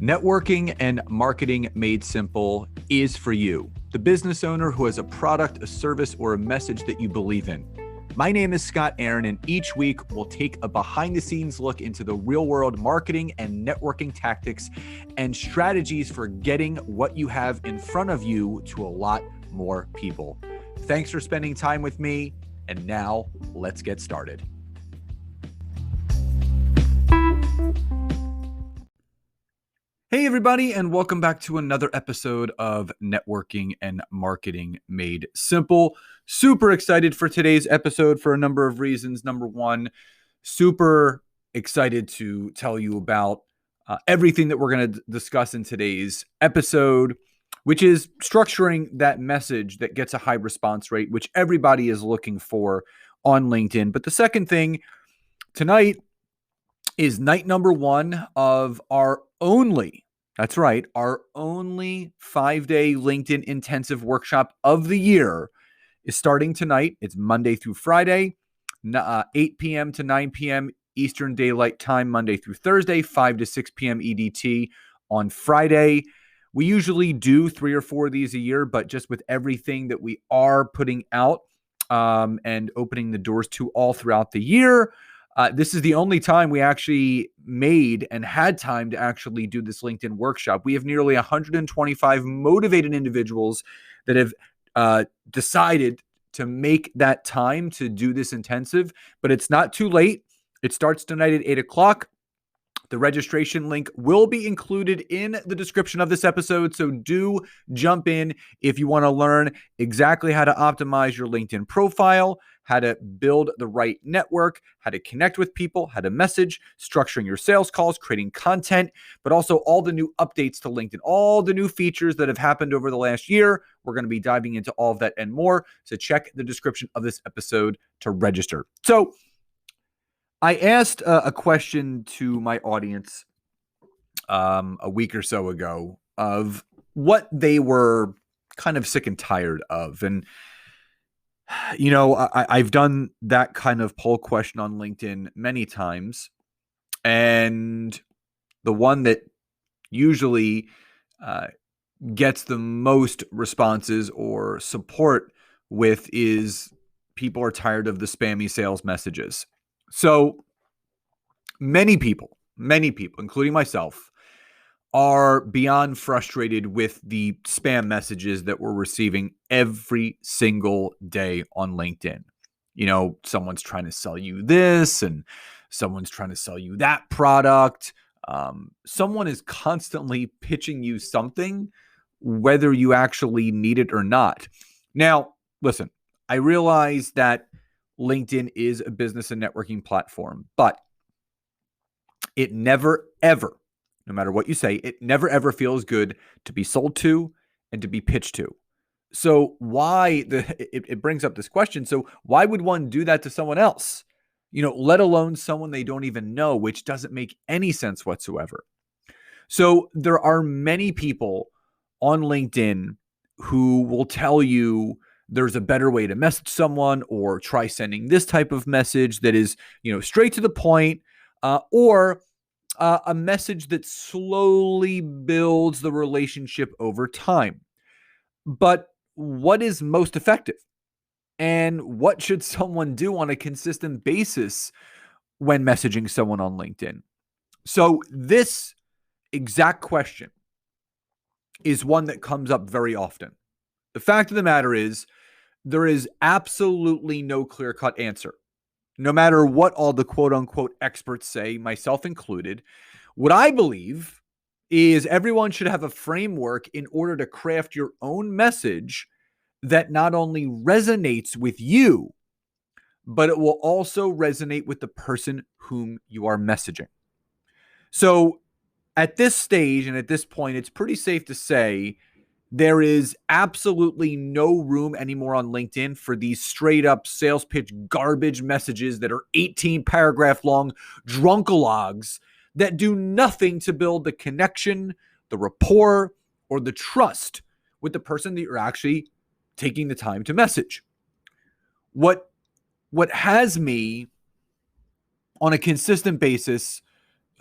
Networking and marketing made simple is for you, the business owner who has a product, a service, or a message that you believe in. My name is Scott Aaron, and each week we'll take a behind-the-scenes look into the real-world marketing and networking tactics and strategies for getting what you have in front of you to a lot more people. Thanks for spending time with me, and now let's get started. Hey everybody, and welcome back to another episode of Networking and Marketing Made Simple. Super excited for today's episode for a number of reasons. Number one, super excited to tell you about everything that we're going to discuss in today's episode, which is structuring that message that gets a high response rate, which everybody is looking for on LinkedIn. But the second thing tonight is night number one of our only 5-day LinkedIn intensive workshop of the year is starting tonight. It's Monday through Friday, 8 p.m. to 9 p.m. Eastern Daylight Time, Monday through Thursday, 5 to 6 p.m. EDT on Friday. We usually do 3 or 4 of these a year, but just with everything that we are putting out and opening the doors to all throughout the year, this is the only time we actually made and had time to actually do this LinkedIn workshop. We have nearly 125 motivated individuals that have decided to make that time to do this intensive, but it's not too late. It starts tonight at 8 o'clock. The registration link will be included in the description of this episode, so do jump in if you want to learn exactly how to optimize your LinkedIn profile, how to build the right network, how to connect with people, how to message, structuring your sales calls, creating content, but also all the new updates to LinkedIn, all the new features that have happened over the last year. We're going to be diving into all of that and more, so check the description of this episode to register. So I asked a question to my audience a week or so ago of what they were kind of sick and tired of. And, you know, I've done that kind of poll question on LinkedIn many times. And the one that usually gets the most responses or support with is people are tired of the spammy sales messages. So many people, including myself, are beyond frustrated with the spam messages that we're receiving every single day on LinkedIn. You know, someone's trying to sell you this and someone's trying to sell you that product. Someone is constantly pitching you something, whether you actually need it or not. Now, listen, I realize that LinkedIn is a business and networking platform, but it never, ever, no matter what you say, it never, ever feels good to be sold to and to be pitched to. So it brings up this question. So why would one do that to someone else? You know, let alone someone they don't even know, which doesn't make any sense whatsoever. So there are many people on LinkedIn who will tell you there's a better way to message someone, or try sending this type of message that is, you know, straight to the point, or a message that slowly builds the relationship over time. But what is most effective? And what should someone do on a consistent basis when messaging someone on LinkedIn? So this exact question is one that comes up very often. The fact of the matter is, there is absolutely no clear-cut answer. No matter what all the quote-unquote experts say, myself included, what I believe is everyone should have a framework in order to craft your own message that not only resonates with you, but it will also resonate with the person whom you are messaging. So at this stage and at this point, it's pretty safe to say there is absolutely no room anymore on LinkedIn for these straight up sales pitch garbage messages that are 18 paragraph long drunkalogs that do nothing to build the connection, the rapport, or the trust with the person that you're actually taking the time to message. What has me on a consistent basis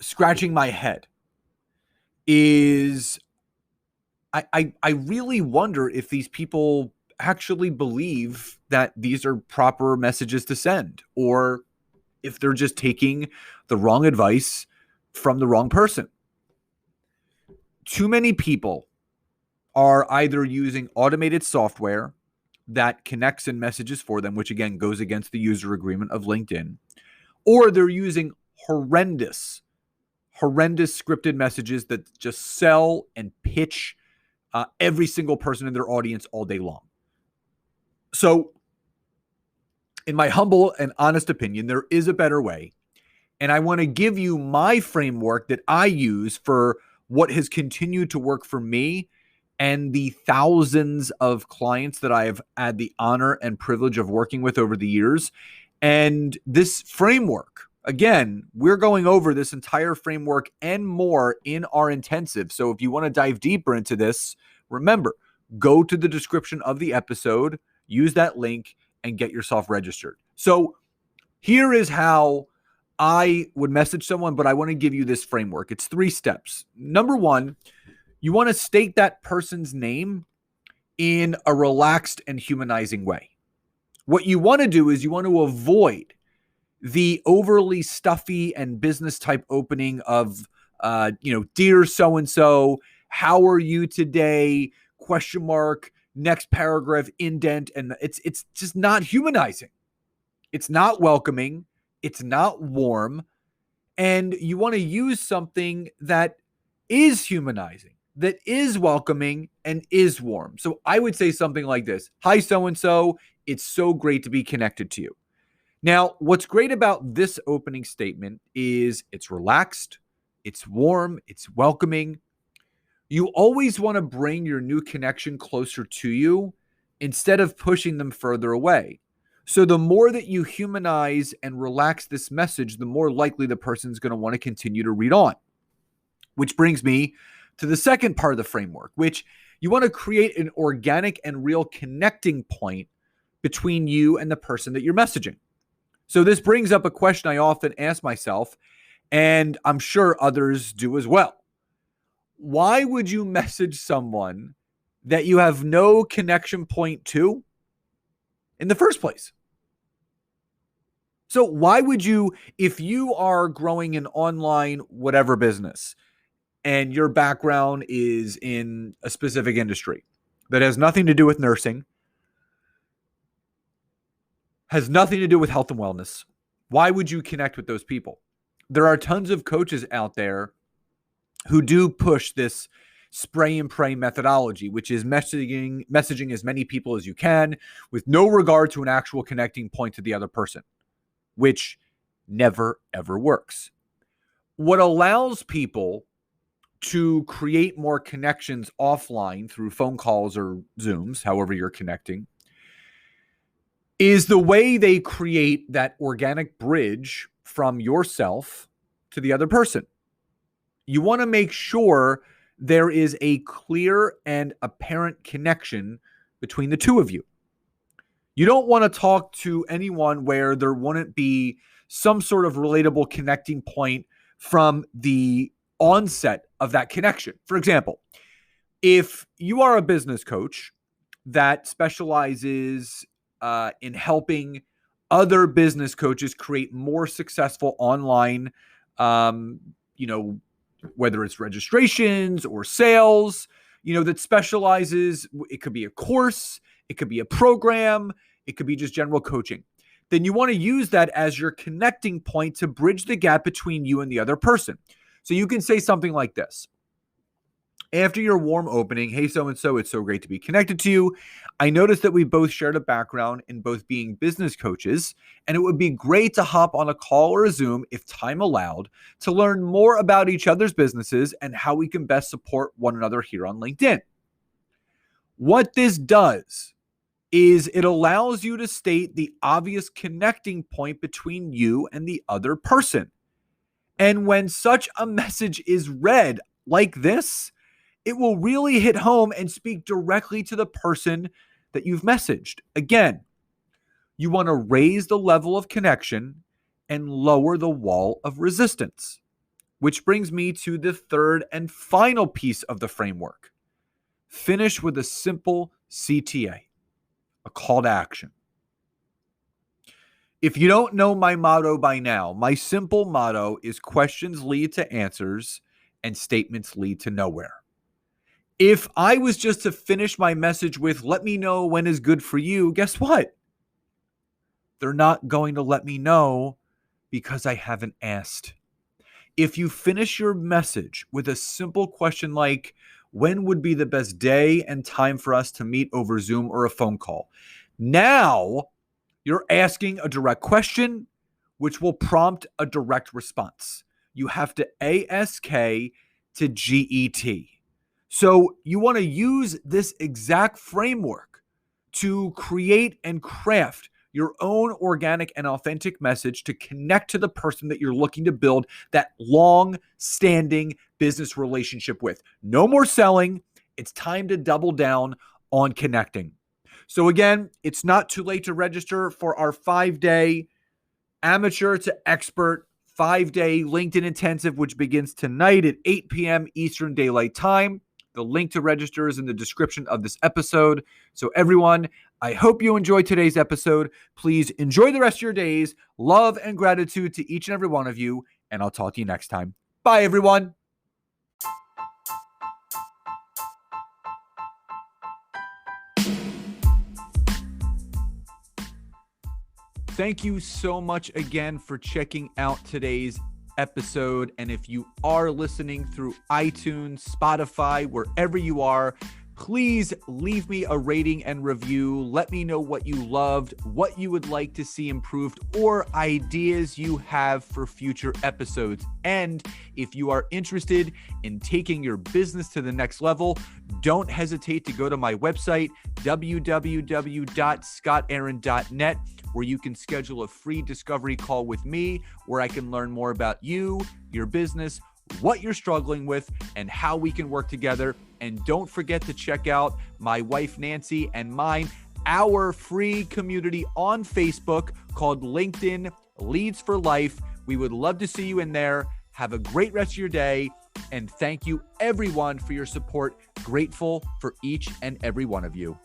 scratching my head is I really wonder if these people actually believe that these are proper messages to send, or if they're just taking the wrong advice from the wrong person. Too many people are either using automated software that connects in messages for them, which again goes against the user agreement of LinkedIn, or they're using horrendous scripted messages that just sell and pitch every single person in their audience all day long. So, in my humble and honest opinion, there is a better way. And I want to give you my framework that I use for what has continued to work for me and the thousands of clients that I have had the honor and privilege of working with over the years. And this framework, again, we're going over this entire framework and more in our intensive. So if you want to dive deeper into this, remember, go to the description of the episode, use that link, and get yourself registered. So here is how I would message someone, but I want to give you this framework. It's 3 steps. Number 1, you want to state that person's name in a relaxed and humanizing way. What you want to do is you want to avoid the overly stuffy and business type opening of, dear so-and-so, how are you today? ? Next paragraph, indent. And it's just not humanizing. It's not welcoming. It's not warm. And you want to use something that is humanizing, that is welcoming, and is warm. So I would say something like this. Hi, so-and-so. It's so great to be connected to you. Now, what's great about this opening statement is it's relaxed, it's warm, it's welcoming. You always want to bring your new connection closer to you instead of pushing them further away. So the more that you humanize and relax this message, the more likely the person's going to want to continue to read on. Which brings me to the second part of the framework, which you want to create an organic and real connecting point between you and the person that you're messaging. So this brings up a question I often ask myself, and I'm sure others do as well. Why would you message someone that you have no connection point to in the first place? So why would you, if you are growing an online whatever business and your background is in a specific industry that has nothing to do with nursing, has nothing to do with health and wellness, why would you connect with those people? There are tons of coaches out there who do push this spray and pray methodology, which is messaging as many people as you can with no regard to an actual connecting point to the other person, which never, ever works. What allows people to create more connections offline through phone calls or Zooms, however you're connecting, is the way they create that organic bridge from yourself to the other person. You want to make sure there is a clear and apparent connection between the two of you. You don't want to talk to anyone where there wouldn't be some sort of relatable connecting point from the onset of that connection. For example, if you are a business coach that specializes in helping other business coaches create more successful online, whether it's registrations or sales, that specializes, it could be a course, it could be a program, it could be just general coaching. Then you want to use that as your connecting point to bridge the gap between you and the other person. So you can say something like this. After your warm opening, hey, so-and-so, it's so great to be connected to you. I noticed that we both shared a background in both being business coaches, and it would be great to hop on a call or a Zoom if time allowed to learn more about each other's businesses and how we can best support one another here on LinkedIn. What this does is it allows you to state the obvious connecting point between you and the other person. And when such a message is read like this, it will really hit home and speak directly to the person that you've messaged. Again, you want to raise the level of connection and lower the wall of resistance. which brings me to the third and final piece of the framework. Finish with a simple CTA, a call to action. If you don't know my motto by now, my simple motto is questions lead to answers and statements lead to nowhere. If I was just to finish my message with, let me know when is good for you, guess what? They're not going to let me know because I haven't asked. If you finish your message with a simple question like, when would be the best day and time for us to meet over Zoom or a phone call? Now you're asking a direct question, which will prompt a direct response. You have to ASK to GET. So you want to use this exact framework to create and craft your own organic and authentic message to connect to the person that you're looking to build that long-standing business relationship with. No more selling. It's time to double down on connecting. So again, it's not too late to register for our 5-day amateur to expert 5-day LinkedIn intensive, which begins tonight at 8 p.m. Eastern Daylight Time. The link to register is in the description of this episode. So everyone, I hope you enjoyed today's episode. Please enjoy the rest of your days. Love and gratitude to each and every one of you. And I'll talk to you next time. Bye, everyone. Thank you so much again for checking out today's episode. And if you are listening through iTunes, Spotify, wherever you are, please leave me a rating and review. Let me know what you loved, what you would like to see improved, or ideas you have for future episodes. And if you are interested in taking your business to the next level, don't hesitate to go to my website, www.scottaaron.net, where you can schedule a free discovery call with me, where I can learn more about you, your business, what you're struggling with, and how we can work together. And don't forget to check out my wife, Nancy, and mine, our free community on Facebook called LinkedIn Leads for Life. We would love to see you in there. Have a great rest of your day. And thank you, everyone, for your support. Grateful for each and every one of you.